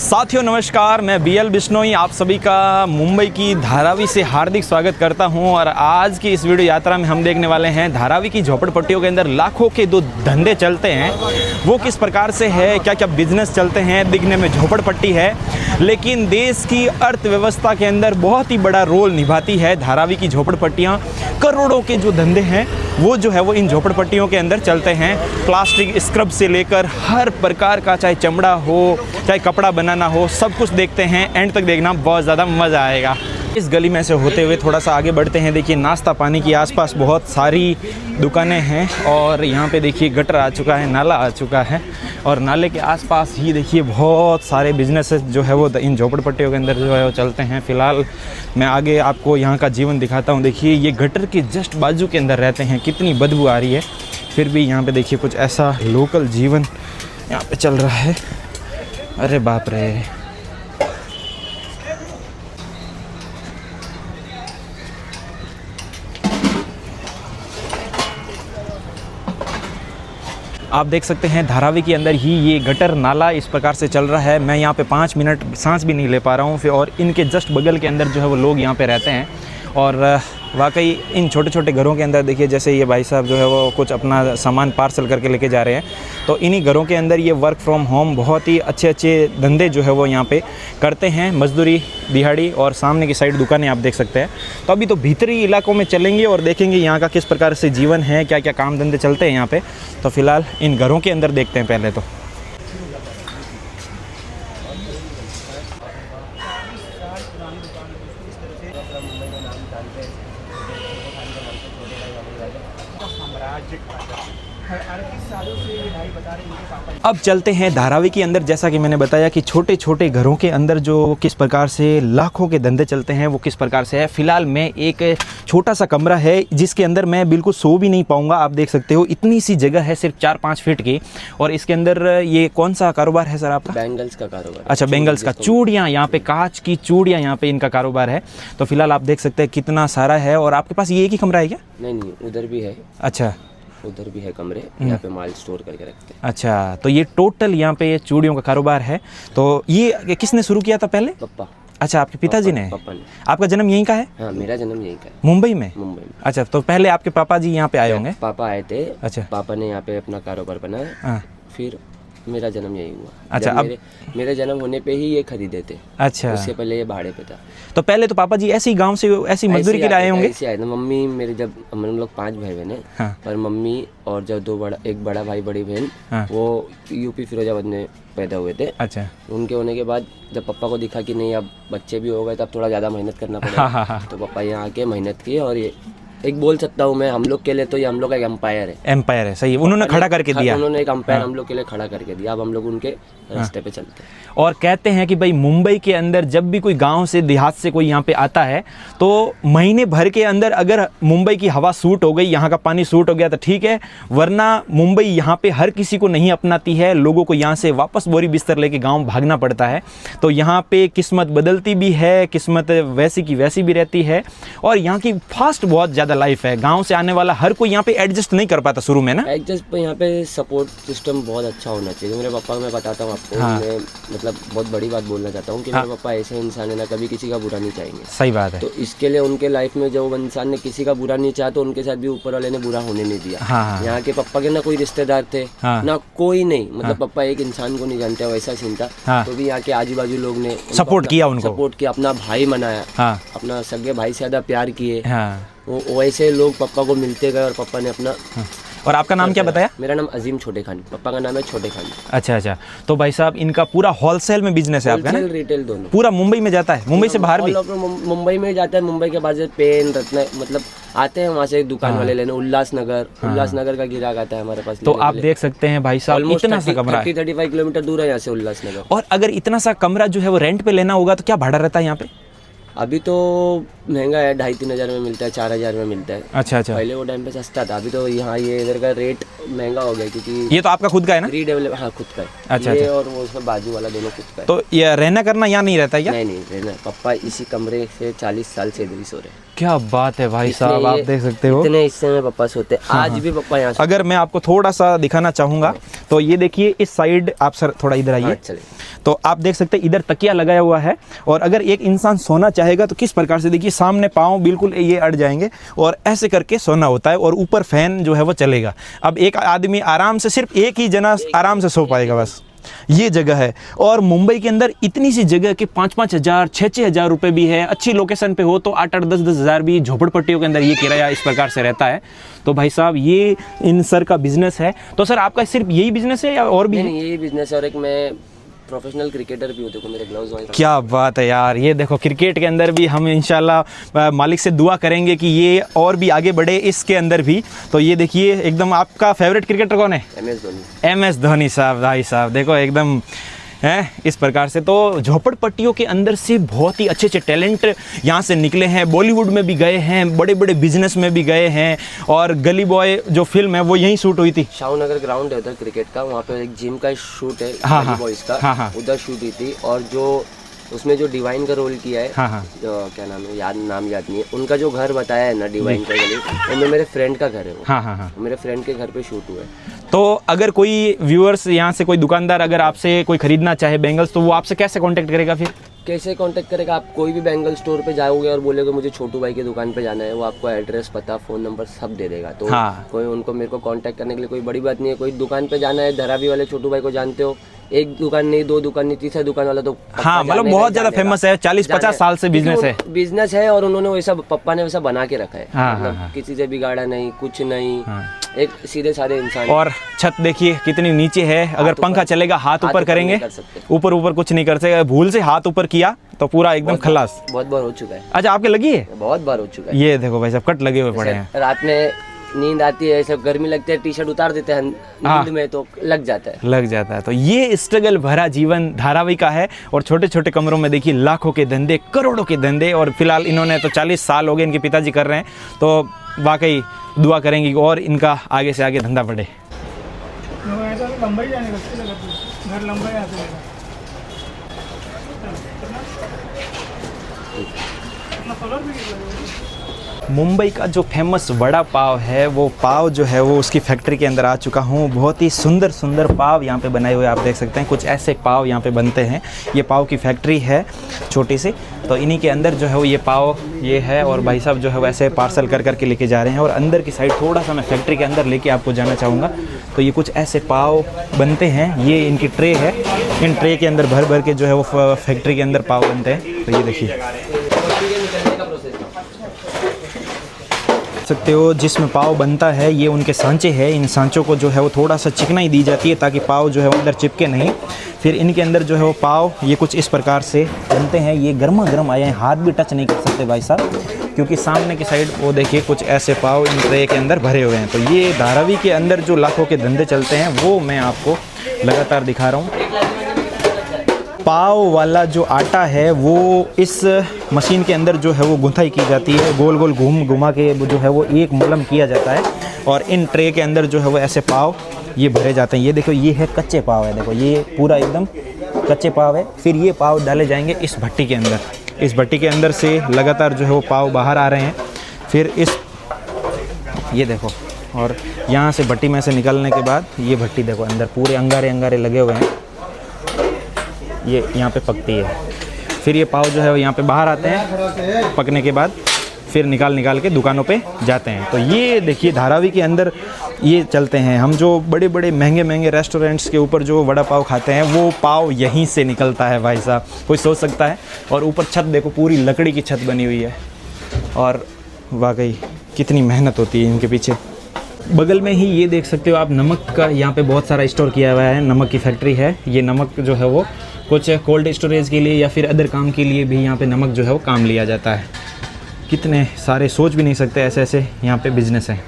साथियों नमस्कार, मैं बीएल बिश्नोई आप सभी का मुंबई की धारावी से हार्दिक स्वागत करता हूं। और आज की इस वीडियो यात्रा में हम देखने वाले हैं धारावी की झोपड़पट्टियों के अंदर लाखों के जो धंधे चलते हैं वो किस प्रकार से है, क्या क्या बिजनेस चलते हैं। दिखने में झोपड़पट्टी है लेकिन देश की अर्थव्यवस्था के अंदर बहुत ही बड़ा रोल निभाती है धारावी की झोपड़पट्टियाँ। करोड़ों के जो धंधे हैं वो जो है वो इन झोपड़पट्टियों के अंदर चलते हैं। प्लास्टिक स्क्रब से लेकर हर प्रकार का, चाहे चमड़ा हो चाहे कपड़ा बनाना हो, सब कुछ देखते हैं। एंड तक देखना, बहुत ज़्यादा मज़ा आएगा। इस गली में से होते हुए थोड़ा सा आगे बढ़ते हैं। देखिए नाश्ता पानी की आसपास बहुत सारी दुकानें हैं और यहाँ पे देखिए गटर आ चुका है, नाला आ चुका है और नाले के आसपास ही देखिए बहुत सारे बिजनेसेस जो है वो इन झोपड़पट्टियों के अंदर जो है वो चलते हैं। फ़िलहाल मैं आगे आपको यहाँ का जीवन दिखाता हूँ। देखिए ये गटर के जस्ट बाजू के अंदर रहते हैं, कितनी बदबू आ रही है, फिर भी यहाँ पे देखिए कुछ ऐसा लोकल जीवन यहाँ पे चल रहा है। अरे बाप रे, आप देख सकते हैं धारावी के अंदर ही ये गटर नाला इस प्रकार से चल रहा है। मैं यहाँ पे 5 मिनट सांस भी नहीं ले पा रहा हूँ फिर। और इनके जस्ट बगल के अंदर जो है वो लोग यहाँ पे रहते हैं और वाकई इन छोटे छोटे घरों के अंदर देखिए, जैसे ये भाई साहब जो है वो कुछ अपना सामान पार्सल करके लेके जा रहे हैं, तो इन्हीं घरों के अंदर ये वर्क फ्रॉम होम बहुत ही अच्छे अच्छे धंधे जो है वो यहाँ पे करते हैं, मजदूरी दिहाड़ी। और सामने की साइड दुकानें आप देख सकते हैं। तो अभी तो भीतरी इलाकों में चलेंगे और देखेंगे यहाँ का किस प्रकार से जीवन है, क्या क्या काम धंधे चलते हैं यहाँ पे। तो फिलहाल इन घरों के अंदर देखते हैं पहले तो। अब चलते हैं धारावी के अंदर। जैसा कि मैंने बताया कि छोटे छोटे घरों के अंदर जो किस प्रकार से लाखों के धंधे चलते हैं वो किस प्रकार से है। फिलहाल मैं एक छोटा सा कमरा है जिसके अंदर मैं बिल्कुल सो भी नहीं पाऊंगा। आप देख सकते हो इतनी सी जगह है, सिर्फ 4-5 फीट की। और इसके अंदर ये कौन सा कारोबार है सर आपका? बैंगल्स का कारोबार। अच्छा, बैंगल्स का, चूड़ियाँ, यहाँ पे कांच की चूड़ियाँ यहाँ पे इनका कारोबार है। तो फिलहाल आप देख सकते हैं कितना सारा है। और आपके पास ये एक ही कमरा है क्या? नहीं, उधर भी है। अच्छा, उधर भी है कमरे, यहाँ पे माल स्टोर करके रखते हैं। अच्छा, तो ये टोटल यहाँ पे चूड़ियों का कारोबार है। तो ये किसने शुरू किया था पहले? पापा। अच्छा, आपके पिताजी ने? पापा ने। आपका जन्म यहीं का है? हाँ, मेरा जन्म यहीं का है। मुंबई में? मुंबई में। अच्छा, तो पहले आपके पापा जी यहाँ पे आए होंगे? पापा आए थे। अच्छा, पापा ने यहाँ पे अपना कारोबार बनाया। हाँ। फिर मेरा जन्म यही हुआ। अच्छा, अब मेरे जन्म होने पे ही ये खरीदे थे। अच्छा, उससे पहले ये भाड़े पे था। तो पहले तो पापा जी ऐसे ही गांव से ऐसी मजदूरी के लिए आए होंगे? ऐसे आए थे। मम्मी मेरे, जब हम लोग 5 भाई बहन हैं, हाँ। पर मम्मी और जब एक बड़ा भाई बड़ी बहन, हाँ। वो यूपी फिरोजाबाद में पैदा हुए थे। अच्छा, उनके होने के बाद जब पापा को दिखा कि नहीं अब बच्चे भी हो गए तो अब थोड़ा ज़्यादा मेहनत करना पड़ेगा। हाँ। तो पापा यहाँ आके मेहनत की और ये एक बोल सकता हूँ मैं, हम लोग के लिए तो ये हम लोग का एक एम्पायर है। एम्पायर है, सही है। उन्होंने खड़ा करके दिया। उन्होंने एक एम्पायर हम लोग के लिए खड़ा करके दिया। अब हम लोग उनके रास्ते पे चलते हैं। और कहते हैं कि भाई मुंबई के अंदर जब भी कोई गांव से देहात से कोई यहाँ पे आता है तो महीने भर के अंदर अगर मुंबई की हवा सूट हो गई, यहाँ का पानी सूट हो गया तो ठीक है, वरना मुंबई यहाँ पे हर किसी को नहीं अपनाती है। लोगों को यहाँ से वापस बोरी बिस्तर लेके गांव भागना पड़ता है। तो यहाँ पे किस्मत बदलती भी है, किस्मत वैसी की वैसी भी रहती है। और यहाँ की फास्ट बहुत ज़्यादा लाइफ है। गाँव से आने वाला हर कोई यहाँ पे एडजस्ट नहीं कर पाता शुरू में ना। एडजस्ट यहाँ पे सपोर्ट सिस्टम बहुत अच्छा होना चाहिए। मेरे पापा, मैं बताता हूँ आपको, हाँ। मैं मतलब बहुत बड़ी बात बोलना चाहता हूँ कि हाँ। मेरे पापा ऐसे इंसान है ना, कभी किसी का बुरा नहीं चाहेंगे। सही बात है। तो इसके लिए उनके लाइफ में जब इंसान ने किसी का बुरा नहीं चाहा तो उनके साथ भी ऊपर वाले ने बुरा होने नहीं दिया। हाँ। यहाँ के पापा के ना कोई रिश्तेदार थे, हाँ। ना कोई नहीं, मतलब पापा एक इंसान को नहीं जानते, वैसा सीन था। हाँ। तो भी यहाँ के आजू बाजू लोग ने सपोर्ट किया, उनको सपोर्ट किया, अपना भाई बनाया। हाँ। अपना सगे भाई से ज़्यादा प्यार किए। हाँ। वो वैसे लोग पापा को मिलते गए और पापा ने अपना। और आपका नाम क्या बताया? मेरा नाम अजीम छोटे खान, पापा का नाम है छोटे खान। अच्छा अच्छा, तो भाई साहब इनका पूरा होलसेल में बिजनेस है आपका ना? रिटेल दोनों। पूरा मुंबई में जाता है? मुंबई से बाहर भी? मुंबई में जाता है। मुंबई के बाद पेन रत्न मतलब आते हैं वहाँ से दुकान वाले लेने। उल्लासनगर का गिराक आता है हमारे पास। तो आप देख सकते हैं भाई साहब इतना सा कमरा है, 35 किलोमीटर दूर है यहाँ से उल्लासनगर। और अगर इतना सा कमरा जो है वो रेंट पे लेना होगा तो क्या भाड़ा रहता है यहाँ पे? अभी तो महंगा है, 2,500-3 हज़ार में मिलता है, 4 हज़ार में मिलता है। अच्छा अच्छा, पहले वो टाइम पे सस्ता था, अभी तो यहाँ ये इधर का रेट महंगा हो गया क्योंकि ये तो आपका खुद का है ना? रीडेवलप, हाँ खुद का है। अच्छा, ये अच्छा। और वो उसका बाजू वाला दोनों खुद का है। तो ये रहना करना यहाँ नहीं रहता है क्या? नहीं रहना, पापा इसी कमरे से 40 साल से इधर ही सो रहे हैं। क्या बात है भाई साहब, आप देख सकते हो। इतने हिस्से में पापा सोते हैं, आज भी पापा यहाँ सोते अगर मैं आपको थोड़ा सा दिखाना चाहूँगा तो ये देखिए, इस साइड आप सर थोड़ा इधर हैं। आइए, चलिए, तो आप देख सकते हैं इधर तकिया लगाया हुआ है। और अगर एक इंसान सोना चाहेगा तो किस प्रकार से, देखिए सामने पाँव बिल्कुल ये अड़ जाएंगे और ऐसे करके सोना होता है, और ऊपर फैन जो है वो चलेगा। अब एक आदमी आराम से, सिर्फ एक ही जना आराम से सो पाएगा, बस ये जगह है। और मुंबई के अंदर इतनी सी जगह कि 5-5 हज़ार 6-6 हज़ार रुपये भी है, अच्छी लोकेशन पे हो तो 8-8 10-10 हज़ार भी झोपड़पट्टियों के अंदर ये किराया इस प्रकार से रहता है। तो भाई साहब ये इन सर का बिजनेस है। तो सर आपका सिर्फ यही बिजनेस है या और भी है? नहीं यही बिजनेस है, और एक मैं प्रोफेशनल क्रिकेटर भी हूँ। देखो मेरे ग्लव्स वगैरह। क्या बात है यार, ये देखो क्रिकेट के अंदर भी हम इंशाल्लाह मालिक से दुआ करेंगे कि ये और भी आगे बढ़े इसके अंदर भी। तो ये देखिए एकदम, आपका फेवरेट क्रिकेटर कौन है? MS धोनी। MS धोनी साहब, भाई साहब देखो एकदम है इस प्रकार से। तो झोपड़पट्टियों के अंदर से बहुत ही अच्छे अच्छे टैलेंट यहाँ से निकले हैं, बॉलीवुड में भी गए हैं, बड़े बड़े बिजनेस में भी गए हैं। और गली बॉय जो फिल्म है वो यहीं शूट हुई थी। शाहनगर ग्राउंड है उधर क्रिकेट का, वहाँ पे एक जिम का शूट है, हाँ, गली बॉयज का। हाँ। उधर शूट हुई थी। और जो उसमें जो डिवाइन का रोल किया है, हाँ। क्या नाम है, नाम याद नहीं है उनका, जो घर बताया है ना डिवाइन का गली, वो मेरे फ्रेंड का घर है वो। हाँ। मेरे फ्रेंड के घर पे शूट हुआ है। तो अगर कोई व्यूअर्स यहाँ से, कोई दुकानदार अगर आपसे कोई खरीदना चाहे बैंगल्स, तो वो आपसे कैसे कांटेक्ट करेगा फिर? कैसे कांटेक्ट करेगा? आप कोई भी बैंगल स्टोर पे जाओगे और बोलोगे मुझे छोटू भाई की दुकान पे जाना है, वो आपको एड्रेस, पता, फ़ोन नंबर सब दे देगा। तो हाँ। कोई उनको, मेरे को कांटेक्ट करने के लिए कोई बड़ी बात नहीं है। कोई दुकान पे जाना है, धरावी वाले छोटू भाई को जानते हो, एक दुकान नहीं, 2 दुकान नहीं, तीसरा दुकान वाला तो हाँ, मतलब बहुत ज़्यादा फेमस है, 40-50 साल से बिजनेस है। और उन्होंने वैसा, पप्पा ने वैसा बना के रखा है। हाँ, मतलब हाँ। किसी से बिगाड़ा नहीं, कुछ नहीं। हाँ। एक सीधे साधे इंसान। और छत देखिए कितनी नीचे है, अगर पंखा चलेगा हाथ ऊपर करेंगे, ऊपर कुछ नहीं कर सकते। भूल से हाथ ऊपर किया तो पूरा एकदम खलास। बहुत बार हो चुका है। अच्छा, आपके लगी है? बहुत बार हो चुका है। ये देखो भाई साहब, कट लगे हुए पड़े हैं। रात में नींद आती है, सब गर्मी लगती है, टी-शर्ट उतार देते हैं नींद में तो लग जाता है। तो ये स्ट्रगल भरा जीवन धारावी का है। और छोटे छोटे कमरों में देखिए लाखों के धंधे, करोड़ों के धंधे। और फिलहाल इन्होंने तो 40 साल हो गए इनके पिताजी कर रहे हैं। तो वाकई दुआ करेंगे कि और इनका आगे से आगे धंधा बढ़े। मुंबई का जो फेमस वड़ा पाव है, वो पाव जो है वो उसकी फैक्ट्री के अंदर आ चुका हूँ। बहुत ही सुंदर सुंदर पाव यहाँ पे बनाए हुए आप देख सकते हैं। कुछ ऐसे पाव यहाँ पे बनते हैं। ये पाव की फैक्ट्री है छोटी सी, तो इन्हीं के अंदर जो है वो ये पाव ये है। और भाई साहब जो है वैसे पार्सल कर करके लेके जा रहे हैं। और अंदर की साइड थोड़ा सा मैं फैक्ट्री के अंदर लेके आपको जाना चाहूँगा। तो ये कुछ ऐसे पाव बनते हैं, ये इनकी ट्रे है। इन ट्रे के अंदर भर भर के जो है वो फैक्ट्री के अंदर पाव बनते हैं। तो ये देखिए सकते हो, जिसमें पाव बनता है ये उनके सांचे हैं। इन सांचों को जो है वो थोड़ा सा चिकनाई दी जाती है ताकि पाव जो है वो अंदर चिपके नहीं। फिर इनके अंदर जो है वो पाव ये कुछ इस प्रकार से बनते हैं। ये गर्मा गर्म आए हैं, हाथ भी टच नहीं कर सकते भाई साहब, क्योंकि सामने की साइड वो देखिए कुछ ऐसे पाव इन ट्रे के अंदर भरे हुए हैं। तो ये धारावी के अंदर जो लाखों के धंधे चलते हैं वो मैं आपको लगातार दिखा रहा हूँ। पाव वाला जो आटा है वो इस मशीन के अंदर जो है वो गुंथाई की जाती है, गोल गोल घुमा के जो है वो एक मुलम किया जाता है। और इन ट्रे के अंदर जो है वो ऐसे पाव ये भरे जाते हैं। ये देखो, ये है कच्चे पाव है, देखो ये पूरा एकदम कच्चे पाव है। फिर ये पाव डाले जाएंगे इस भट्टी के अंदर। इस भट्टी के अंदर से लगातार जो है वो पाव बाहर आ रहे हैं। फिर इस ये देखो, और यहाँ से भट्टी में से निकलने के बाद ये भट्टी देखो अंदर पूरे अंगारे अंगारे लगे हुए हैं। ये यहाँ पे पकती है। फिर ये पाव जो है वो यहाँ पे बाहर आते हैं पकने के बाद, फिर निकाल के दुकानों पे जाते हैं। तो ये देखिए धारावी के अंदर ये चलते हैं। हम जो बड़े बड़े महंगे रेस्टोरेंट्स के ऊपर जो वड़ा पाव खाते हैं वो पाव यहीं से निकलता है भाई साहब, कोई सोच सकता है। और ऊपर छत देखो, पूरी लकड़ी की छत बनी हुई है। और वाकई कितनी मेहनत होती है इनके पीछे। बगल में ही ये देख सकते हो आप, नमक का यहाँ पे बहुत सारा स्टोर किया हुआ है। नमक की फैक्ट्री है। ये नमक जो है वो कुछ कोल्ड स्टोरेज के लिए या फिर अदर काम के लिए भी यहाँ पे नमक जो है वो काम लिया जाता है। कितने सारे, सोच भी नहीं सकते ऐसे ऐसे यहाँ पे बिजनेस है।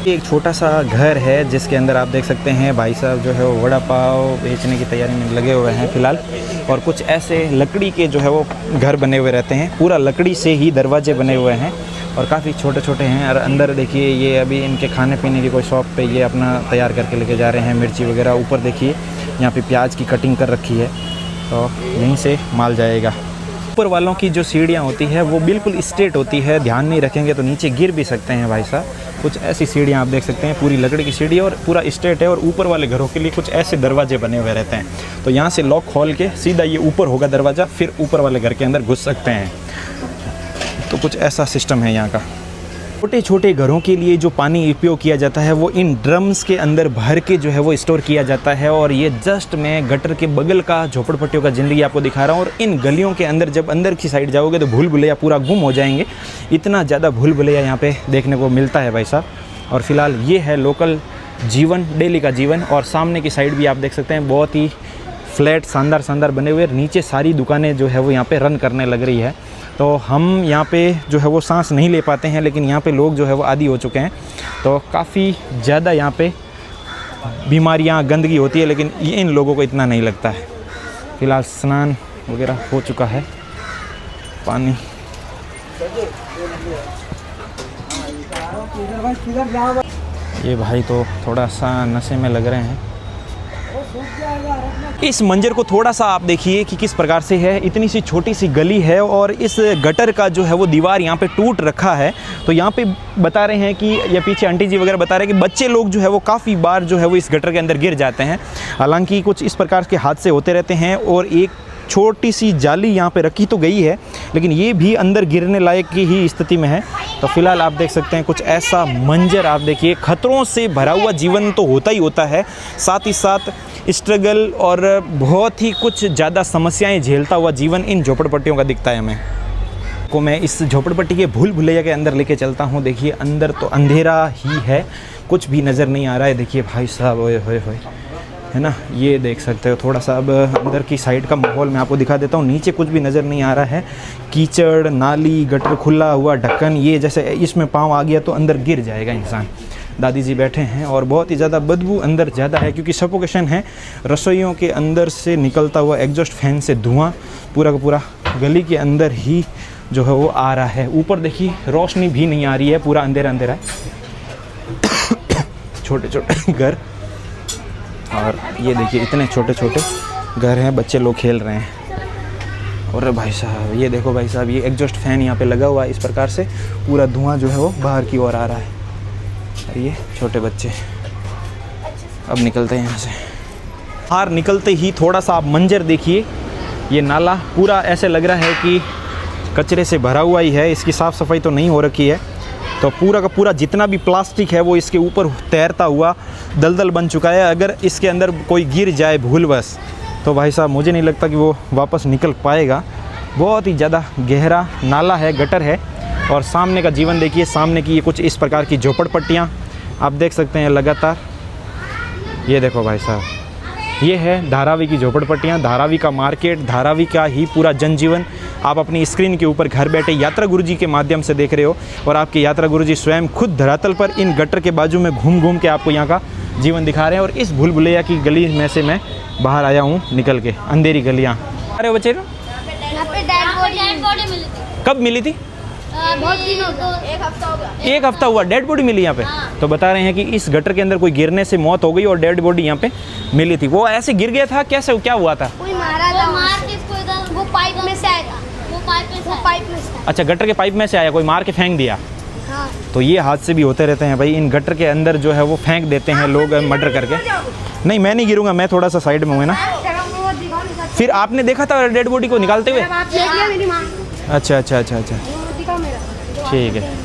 एक छोटा सा घर है जिसके अंदर आप देख सकते हैं भाई साहब जो है वो वड़ा पाव बेचने की तैयारी में लगे हुए हैं फ़िलहाल। और कुछ ऐसे लकड़ी के जो है वो घर बने हुए रहते हैं, पूरा लकड़ी से ही दरवाजे बने हुए हैं और काफ़ी छोटे छोटे हैं। और अंदर देखिए ये अभी इनके खाने पीने की कोई शॉप पे ये अपना तैयार करके लेके जा रहे हैं, मिर्ची वगैरह। ऊपर देखिए यहाँ पे प्याज की कटिंग कर रखी है, तो यहीं से माल जाएगा। ऊपर वालों की जो सीढ़ियाँ होती है वो बिल्कुल स्ट्रेट होती है, ध्यान नहीं रखेंगे तो नीचे गिर भी सकते हैं भाई साहब। कुछ ऐसी सीढ़ियाँ आप देख सकते हैं, पूरी लकड़ी की सीढ़ी और पूरा स्ट्रेट है। और ऊपर वाले घरों के लिए कुछ ऐसे दरवाजे बने हुए रहते हैं, तो यहाँ से लॉक खोल के सीधा ये ऊपर होगा दरवाज़ा, फिर ऊपर वाले घर के अंदर घुस सकते हैं। तो कुछ ऐसा सिस्टम है यहाँ का। छोटे छोटे घरों के लिए जो पानी उपयोग किया जाता है वो इन ड्रम्स के अंदर भर के जो है वो स्टोर किया जाता है। और ये जस्ट मैं गटर के बगल का झोपड़पट्टियों का ज़िंदगी आपको दिखा रहा हूँ। और इन गलियों के अंदर जब अंदर की साइड जाओगे तो भूल भुलैया पूरा गुम हो जाएंगे, इतना ज़्यादा भूल भुलैया यहाँ पे देखने को मिलता है भाई साहब। और फिलहाल ये है लोकल जीवन, डेली का जीवन। और सामने की साइड भी आप देख सकते हैं बहुत ही फ्लैट शानदार शानदार बने हुए, नीचे सारी दुकानें जो है वो यहाँ पे रन करने लग रही है। तो हम यहाँ पे जो है वो सांस नहीं ले पाते हैं, लेकिन यहाँ पे लोग जो है वो आदी हो चुके हैं, तो काफ़ी ज़्यादा यहाँ पे बीमारियाँ गंदगी होती है, लेकिन ये इन लोगों को इतना नहीं लगता है। फ़िलहाल स्नान वगैरह हो चुका है, पानी ये भाई तो थोड़ा सा नशे में लग रहे हैं। इस मंजर को थोड़ा सा आप देखिए कि किस प्रकार से है, इतनी सी छोटी सी गली है और इस गटर का जो है वो दीवार यहाँ पे टूट रखा है। तो यहाँ पे बता रहे हैं कि ये पीछे आंटी जी वगैरह बता रहे हैं कि बच्चे लोग जो है वो काफ़ी बार जो है वो इस गटर के अंदर गिर जाते हैं। हालांकि कुछ इस प्रकार के हादसे होते रहते हैं और एक छोटी सी जाली यहाँ पे रखी तो गई है, लेकिन ये भी अंदर गिरने लायक की ही स्थिति में है। तो फिलहाल आप देख सकते हैं कुछ ऐसा मंजर, आप देखिए खतरों से भरा हुआ जीवन तो होता ही होता है, साथ ही साथ स्ट्रगल और बहुत ही कुछ ज़्यादा समस्याएं झेलता हुआ जीवन इन झोपड़पट्टियों का दिखता है हमें। को मैं इस झोपड़पट्टी के भूल भुलैया के अंदर लेके चलता हूँ। देखिए अंदर तो अंधेरा ही है, कुछ भी नज़र नहीं आ रहा है। देखिए भाई साहब, ओए होए होए, है ना, ये देख सकते हो। थोड़ा सा अब अंदर की साइड का माहौल मैं आपको दिखा देता हूँ। नीचे कुछ भी नज़र नहीं आ रहा है, कीचड़, नाली, गटर खुला हुआ, ढक्कन, ये जैसे इसमें पाँव आ गया तो अंदर गिर जाएगा इंसान। दादी जी बैठे हैं और बहुत ही ज़्यादा बदबू अंदर ज़्यादा है क्योंकि सफोकेशन है। रसोइयों के अंदर से निकलता हुआ एग्जॉस्ट फैन से धुआं पूरा का पूरा गली के अंदर ही जो है वो आ रहा है। ऊपर देखिए रोशनी भी नहीं आ रही है, पूरा अंधेरा अंधेरा है। छोटे छोटे घर, और ये देखिए इतने छोटे छोटे घर हैं, बच्चे लोग खेल रहे हैं। और भाई साहब ये देखो भाई साहब, ये एग्जॉस्ट फैन यहाँ पे लगा हुआ है, इस प्रकार से पूरा धुआं जो है वो बाहर की ओर आ रहा है। और ये छोटे बच्चे अब निकलते हैं यहाँ से। बाहर निकलते ही थोड़ा सा आप मंजर देखिए, ये नाला पूरा ऐसे लग रहा है कि कचरे से भरा हुआ ही है, इसकी साफ़ सफाई तो नहीं हो रखी है। तो पूरा का पूरा जितना भी प्लास्टिक है वो इसके ऊपर तैरता हुआ दलदल बन चुका है। अगर इसके अंदर कोई गिर जाए भूलवश तो भाई साहब मुझे नहीं लगता कि वो वापस निकल पाएगा। बहुत ही ज़्यादा गहरा नाला है, गटर है। और सामने का जीवन देखिए, सामने की ये कुछ इस प्रकार की झोपड़पट्टियाँ आप देख सकते हैं लगातार। ये देखो भाई साहब, ये है धारावी की झोपड़पट्टियाँ, धारावी का मार्केट, धारावी का ही पूरा जनजीवन आप अपनी स्क्रीन के ऊपर घर बैठे यात्रा गुरुजी के माध्यम से देख रहे हो। और आपके यात्रा गुरुजी स्वयं खुद धरातल पर इन गटर के बाजू में घूम घूम के आपको यहाँ का जीवन दिखा रहे हैं। और इस भूल भुलैया की गली में से मैं बाहर आया हूँ निकल के, अंधेरी गलियाँ। अरे बच्चे यहाँ पे डेड बॉडी मिली थी। कब मिली थी? बहुत दिन हो गए, एक हफ्ता हो गया। एक हफ्ता हुआ डेड बॉडी मिली यहाँ पे। तो बता रहे हैं कि इस गटर के अंदर कोई गिरने से मौत हो गई और डेड बॉडी यहाँ पे मिली थी। वो ऐसे गिर गया था, कैसे, क्या हुआ था? कोई मारा था, मार के इसको इधर, वो पाइप में से आया था। वो पाइप में से। अच्छा, गटर के पाइप में से आया, कोई मार के फेंक दिया। हाँ। तो ये हादसे भी होते रहते हैं भाई, इन गटर के अंदर जो है वो फेंक देते हैं लोग मर्डर करके। नहीं, मैं नहीं गिरूंगा, मैं थोड़ा सा साइड में हूँ ना। फिर आपने देखा था डेड बॉडी को निकालते हुए? अच्छा अच्छा अच्छा अच्छा, ठीक है।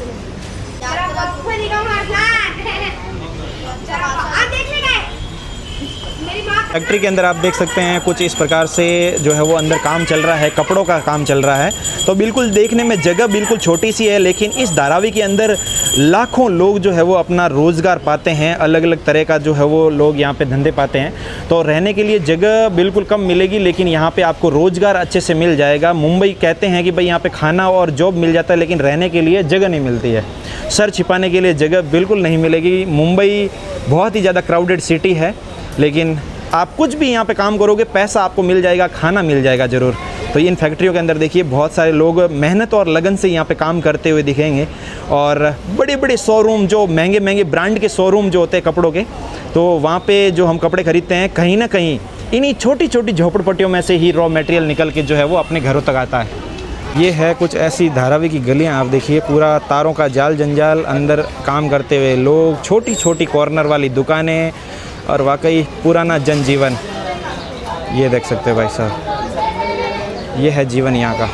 फैक्ट्री के अंदर आप देख सकते हैं कुछ इस प्रकार से जो है वो अंदर काम चल रहा है, कपड़ों का काम चल रहा है। तो बिल्कुल देखने में जगह बिल्कुल छोटी सी है, लेकिन इस धारावी के अंदर लाखों लोग जो है वो अपना रोज़गार पाते हैं, अलग अलग तरह का जो है वो लोग यहाँ पे धंधे पाते हैं। तो रहने के लिए जगह बिल्कुल कम मिलेगी, लेकिन यहाँ पे आपको रोज़गार अच्छे से मिल जाएगा। मुंबई कहते हैं कि भाई यहाँ पे खाना और जॉब मिल जाता है, लेकिन रहने के लिए जगह नहीं मिलती है। सर छिपाने के लिए जगह बिल्कुल नहीं मिलेगी। मुंबई बहुत ही ज़्यादा क्राउडेड सिटी है, लेकिन आप कुछ भी यहाँ पे काम करोगे पैसा आपको मिल जाएगा, खाना मिल जाएगा ज़रूर। तो इन फैक्ट्रियों के अंदर देखिए बहुत सारे लोग मेहनत और लगन से यहाँ पे काम करते हुए दिखेंगे। और बड़े बड़े शोरूम, जो महंगे महंगे ब्रांड के शोरूम जो होते हैं कपड़ों के, तो वहाँ पे जो हम कपड़े खरीदते हैं, कहीं ना कहीं इन्हीं छोटी छोटी झोपड़पट्टियों में से ही रॉ मटेरियल निकल के जो है वो अपने घरों तक आता है। ये है कुछ ऐसी धारावी की गलियाँ, आप देखिए पूरा तारों का जाल जंजाल, अंदर काम करते हुए लोग, छोटी छोटी कॉर्नर वाली दुकानें, और वाकई पुराना जनजीवन। ये देख सकते हो भाई साहब, ये है जीवन यहाँ का।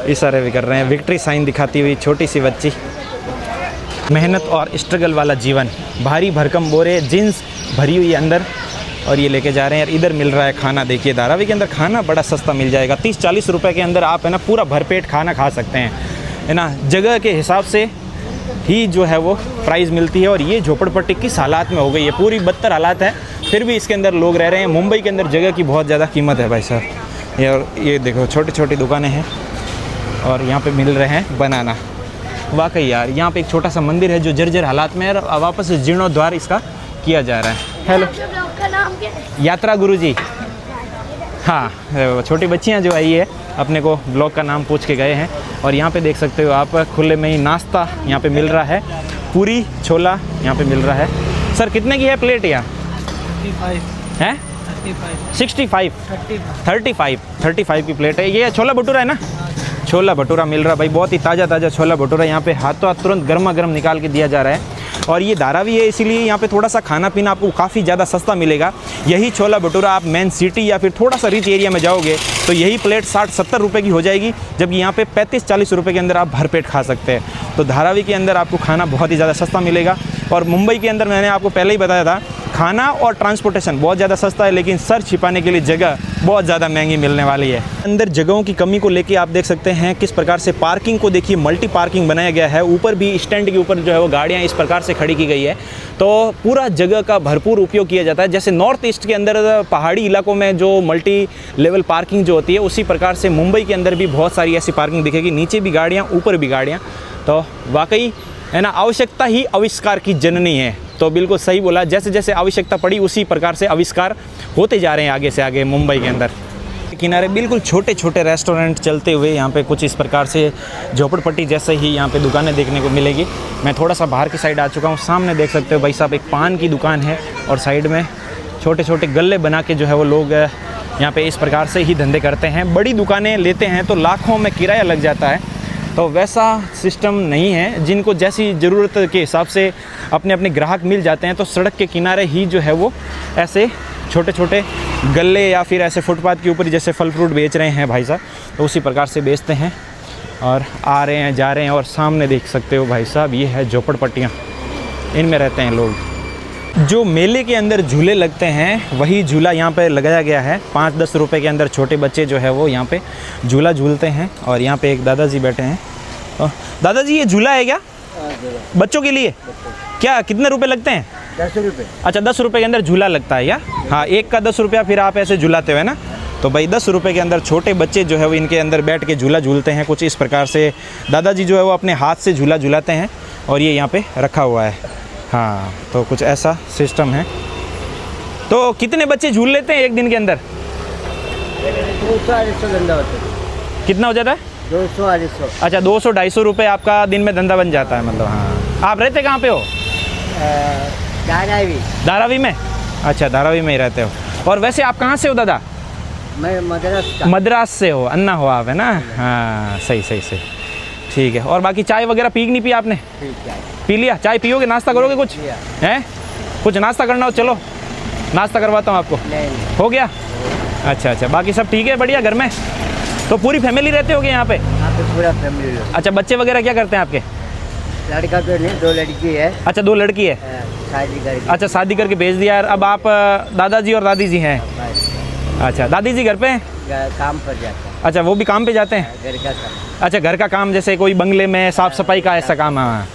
इशारे भी कर रहे हैं, विक्ट्री साइन दिखाती हुई छोटी सी बच्ची। मेहनत और स्ट्रगल वाला जीवन, भारी भरकम बोरे, जीन्स भरी हुई अंदर, और ये लेके जा रहे हैं। और इधर मिल रहा है खाना। देखिए धारावी के अंदर खाना बड़ा सस्ता मिल जाएगा, 30-40 रुपए के अंदर आप है ना पूरा भरपेट खाना खा सकते हैं, है ना। जगह के हिसाब से ही जो है वो प्राइस मिलती है। और ये झोपड़पट्टी किस हालात में हो गई है, पूरी बदतर हालात है, फिर भी इसके अंदर लोग रह रहे हैं। मुंबई के अंदर जगह की बहुत ज़्यादा कीमत है भाई साहब। और ये देखो छोटी छोटी दुकानें हैं, और यहाँ पे मिल रहे हैं बनाना। वाकई यार यहाँ पे एक छोटा सा मंदिर है जो जर्जर हालात में है, और वापस से जीर्णोद्धार इसका किया जा रहा है। हेलो, का नाम क्या है? यात्रा गुरुजी। हाँ, छोटी बच्चियाँ जो आई है अपने को ब्लॉग का नाम पूछ के गए हैं। और यहाँ पे देख सकते हो आप खुले में ही नाश्ता यहाँ पे मिल रहा है, पूरी छोला यहाँ पे मिल रहा है। सर कितने की है प्लेट यहाँ? 35 है, 35 की प्लेट है। ये छोला भटूरा है ना? छोला भटूरा मिल रहा है भाई, बहुत ही ताज़ा ताज़ा छोला भटूरा यहाँ पे हाथों हाथ तुरंत गर्मा गर्म निकाल के दिया जा रहा है। और ये धारावी है, इसीलिए यहाँ पे थोड़ा सा खाना पीना आपको काफ़ी ज़्यादा सस्ता मिलेगा। यही छोला भटूरा आप मेन सिटी या फिर थोड़ा सा रिच एरिया में जाओगे तो यही प्लेट 60-70 रुपये की हो जाएगी, जबकि यहाँ पे 35-40 रुपये के अंदर आप भरपेट खा सकते हैं। तो धारावी के अंदर आपको खाना बहुत ही ज़्यादा सस्ता मिलेगा। और मुंबई के अंदर मैंने आपको पहले ही बताया था, खाना और ट्रांसपोर्टेशन बहुत ज़्यादा सस्ता है, लेकिन सर छिपाने के लिए जगह बहुत ज़्यादा महंगी मिलने वाली है। अंदर जगहों की कमी को लेके आप देख सकते हैं किस प्रकार से पार्किंग को देखिए, मल्टी पार्किंग बनाया गया है। ऊपर भी स्टैंड के ऊपर जो है वो गाड़ियाँ इस प्रकार से खड़ी की गई है। तो पूरा जगह का भरपूर उपयोग किया जाता है। जैसे नॉर्थ ईस्ट के अंदर पहाड़ी इलाकों में जो मल्टी लेवल पार्किंग जो होती है, उसी प्रकार से मुंबई के अंदर भी बहुत सारी ऐसी पार्किंग दिखेगी, नीचे भी गाड़ियाँ, ऊपर भी गाड़ियाँ। तो वाकई है ना, आवश्यकता ही आविष्कार की जननी है। तो बिल्कुल सही बोला, जैसे जैसे आवश्यकता पड़ी उसी प्रकार से आविष्कार होते जा रहे हैं आगे से आगे मुंबई के अंदर। किनारे बिल्कुल छोटे छोटे रेस्टोरेंट चलते हुए यहाँ पे कुछ इस प्रकार से झोपड़पट्टी जैसे ही यहाँ पे दुकानें देखने को मिलेगी। मैं थोड़ा सा बाहर की साइड आ चुका हूँ, सामने देख सकते हो भाई साहब एक पान की दुकान है, और साइड में छोटे छोटे गल्ले बना के जो है वो लोग यहाँ पे इस प्रकार से ही धंधे करते हैं। बड़ी दुकानें लेते हैं तो लाखों में किराया लग जाता है, तो वैसा सिस्टम नहीं है। जिनको जैसी ज़रूरत के हिसाब से अपने अपने ग्राहक मिल जाते हैं, तो सड़क के किनारे ही जो है वो ऐसे छोटे छोटे गल्ले या फिर ऐसे फुटपाथ के ऊपर जैसे फल फ्रूट बेच रहे हैं भाई साहब, तो उसी प्रकार से बेचते हैं। और आ रहे हैं, जा रहे हैं, और सामने देख सकते हो भाई साहब ये है झोपड़पट्टियाँ, इनमें रहते हैं लोग। जो मेले के अंदर झूले लगते हैं वही झूला यहाँ पे लगाया गया है। 5-10 रुपए के अंदर छोटे बच्चे जो है वो यहाँ पे झूला झूलते हैं। और यहाँ पे एक दादाजी बैठे हैं। दादाजी ये झूला है क्या बच्चों के लिए? क्या कितने रुपए लगते हैं? 10 रुपये। अच्छा 10 रुपए के अंदर झूला लगता है क्या? हाँ, एक का 10 रुपया, फिर आप ऐसे झूलाते हुए ना। तो भाई 10 रुपए के अंदर छोटे बच्चे जो है वो इनके अंदर बैठ के झूला झूलते हैं। कुछ इस प्रकार से दादाजी जो है वो अपने हाथ से झूला झूलाते हैं, और ये यहाँ पे रखा हुआ है। हाँ, तो कुछ ऐसा सिस्टम है। तो कितने बच्चे झूल लेते हैं एक दिन के अंदर? 200-250 धंधा होता है। कितना हो जाता है? 200-250। अच्छा 200-250 रुपये आपका दिन में धंधा बन जाता है, मतलब। हाँ, आप रहते कहाँ पे हो? धारावी में। अच्छा, धारावी में ही रहते हो। और वैसे आप कहाँ से हो दादा? मैं मद्रास से हो, अन्ना हो आप, है ना? हाँ, सही सही सही, ठीक है। और बाकी चाय वगैरह पी नहीं पी आपने? पी लिया। चाय पियोगे, नाश्ता करोगे कुछ? हैं, कुछ नाश्ता करना हो? चलो नाश्ता करवाता हूँ आपको। हो गया? अच्छा अच्छा, बाकी सब ठीक है, बढ़िया घर में? तो पूरी फैमिली रहते होगे यहाँ पे? पूरा फैमिली। अच्छा, बच्चे वगैरह क्या करते हैं आपके? लड़का तो नहीं, 2 लड़की है। अच्छा 2 लड़की है। शादी करके। अच्छा शादी करके भेज दिया यार। अब आप दादाजी और दादी जी हैं। बस, अच्छा दादी जी घर पे हैं? काम पर जाता है, अच्छा वो भी काम पे जाते हैं? घर का काम। अच्छा घर का काम, जैसे कोई बंगले में साफ सफाई का ऐसा काम। हाँ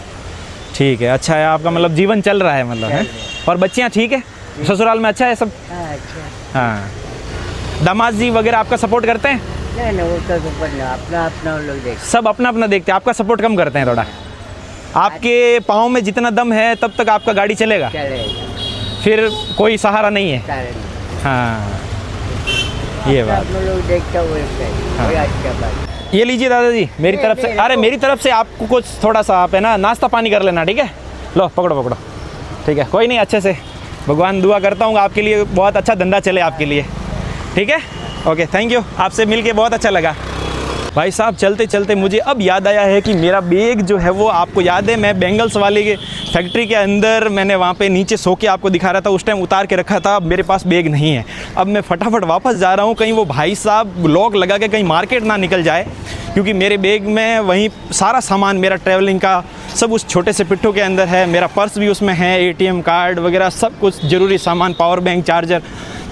ठीक है, अच्छा है आपका, मतलब जीवन चल रहा है मतलब है। और बच्चियाँ ठीक है, ससुराल में अच्छा है सब? अच्छा। हाँ दामाद जी वगैरह आपका सपोर्ट करते हैं? नहीं वो तो ऊपर नहीं, अपना अपना लोग देखते सब अपना अपना देखते हैं, आपका सपोर्ट कम करते हैं थोड़ा? आपके पाँव में जितना दम है तब तक आपका गाड़ी चलेगा, चलेगा, फिर कोई सहारा नहीं है। चलेगा। हाँ ये बात। अपना लोग देखते हैं, हाँ। वही अच्छा बात। ये लीजिए दादाजी मेरी तरफ से। अरे मेरी तरफ से आपको कुछ थोड़ा सा, आप है ना नाश्ता पानी कर लेना, ठीक है? लो पकड़ो पकड़ो, ठीक है कोई नहीं, अच्छे से। भगवान दुआ करता हूँ आपके लिए बहुत अच्छा धंधा चले आपके लिए, ठीक है? ओके थैंक यू, आपसे मिलके बहुत अच्छा लगा। भाई साहब चलते चलते मुझे अब याद आया है कि मेरा बैग जो है वो, आपको याद है मैं बेंगल्स वाले के फैक्ट्री के अंदर मैंने वहाँ पे नीचे सो के आपको दिखा रहा था, उस टाइम उतार के रखा था। अब मेरे पास बैग नहीं है। अब मैं फटाफट वापस जा रहा हूँ, कहीं वो भाई साहब लॉक लगा के कहीं मार्केट ना निकल जाए, क्योंकि मेरे बैग में वहीं सारा सामान मेरा ट्रैवलिंग का सब उस छोटे से पिट्ठू के अंदर है। मेरा पर्स भी उसमें है, ATM कार्ड वगैरह सब कुछ ज़रूरी सामान, पावर बैंक, चार्जर।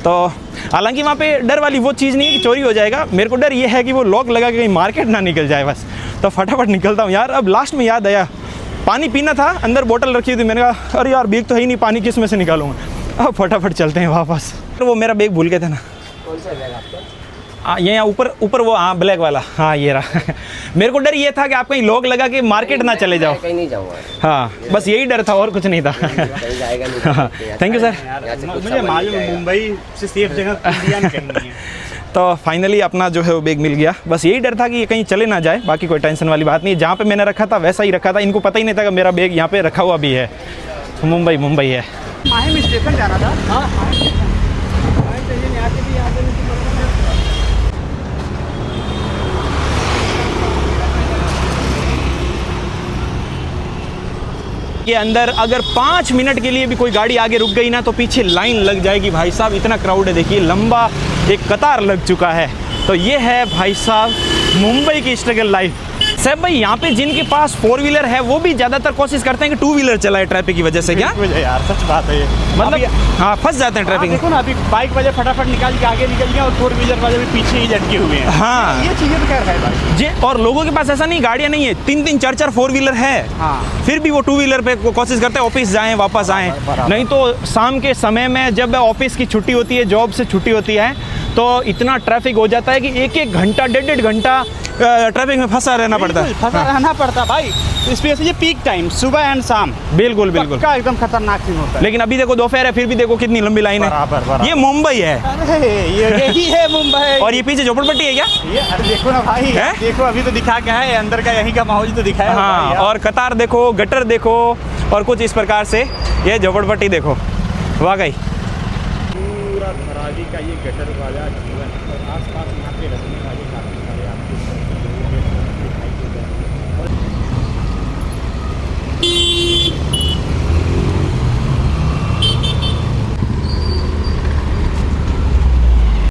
तो हालांकि वहाँ पे डर वाली वो चीज़ नहीं है कि चोरी हो जाएगा, मेरे को डर ये है कि वो लॉक लगा के कहीं मार्केट ना निकल जाए बस। तो फटाफट निकलता हूँ यार। अब लास्ट में याद आया, पानी पीना था, अंदर बोतल रखी थी, मैंने कहा अरे यार बैग तो है ही नहीं, पानी किस में से निकालूंगा। अब फटाफट चलते हैं वापस। तो वो मेरा बैग भूल गए थे ना, कौन सा बैग आपका? ये यहाँ ऊपर ऊपर वो, हाँ ब्लैक वाला, हाँ ये रहा। मेरे को डर ये था कि आप कहीं लॉक लगा के मार्केट ना चले जाओ। कहीं नहीं जाऊँगा। हाँ बस यही डर था और कुछ नहीं था। कहीं जाएगा नहीं। Thank you sir. मुझे मालूम है मुंबई से सेफ जगह इंडिया में कहीं नहीं है। तो फाइनली अपना जो है वो बैग मिल गया। बस यही डर था कि ये कहीं चले ना जाए, बाकी कोई टेंशन वाली बात नहीं। जहाँ पे मैंने रखा था वैसा ही रखा था, इनको पता ही नहीं था कि मेरा बैग यहाँ पे रखा हुआ भी है। तो मुंबई है। माहिम स्टेशन जाना था। हाँ के अंदर अगर 5 मिनट के लिए भी कोई गाड़ी आगे रुक गई ना तो पीछे लाइन लग जाएगी भाई साहब, इतना क्राउड है। देखिए लंबा एक कतार लग चुका है। तो ये है भाई साहब मुंबई की स्ट्रगल लाइफ। साहब भाई यहाँ पे जिनके पास 4 व्हीलर है वो भी ज़्यादातर कोशिश करते हैं कि 2 व्हीलर चलाए ट्रैफिक की वजह से। क्या मुझे यार सच बात है ये, मतलब हाँ फंस जाते हैं ट्रैफिक में। देखो ना अभी बाइक वाले फटाफट निकाल के आगे निकल गया और 4 व्हीलर वाले भी पीछे ही लटके हुए हैं। हाँ ये चीज़ें तो खैर है भाई जी। और लोगों के पास ऐसा नहीं, गाड़ियाँ नहीं है, 3-3 4-4 4 व्हीलर है। हाँ। फिर भी वो 2 व्हीलर पे कोशिश करते हैं ऑफिस जाएं वापस आएं। नहीं तो शाम के समय में जब ऑफिस की छुट्टी होती है, जॉब से छुट्टी होती है, तो इतना ट्रैफिक हो जाता है कि 1-1 घंटा 1.5 घंटा ट्रैफिक में फंसा रहना पड़ता है। फंसा रहना पड़ता भाई, स्पेशली पीक टाइम सुबह एंड शाम। बिल्कुल बिल्कुल का एकदम खतरनाक सीन होता है। लेकिन अभी देखो दोपहर है, फिर भी देखो कितनी लंबी लाइन है। बराबर। ये मुंबई है। अरे यही है मुंबई। और ये पीछे झोपड़पट्टी है क्या? ये अरे देखो ना भाई, है? देखो अभी तो दिखा क्या है, अंदर का यहीं का माहौल तो दिखाया। हाँ और कतार देखो, गटर देखो, और कुछ इस प्रकार से ये झोपड़पट्टी देखो। वाकई पूरा धरावी का ये गटर वाला जीवन और आसपास यहाँ पे रहने वाले काफ़ी सारे आपके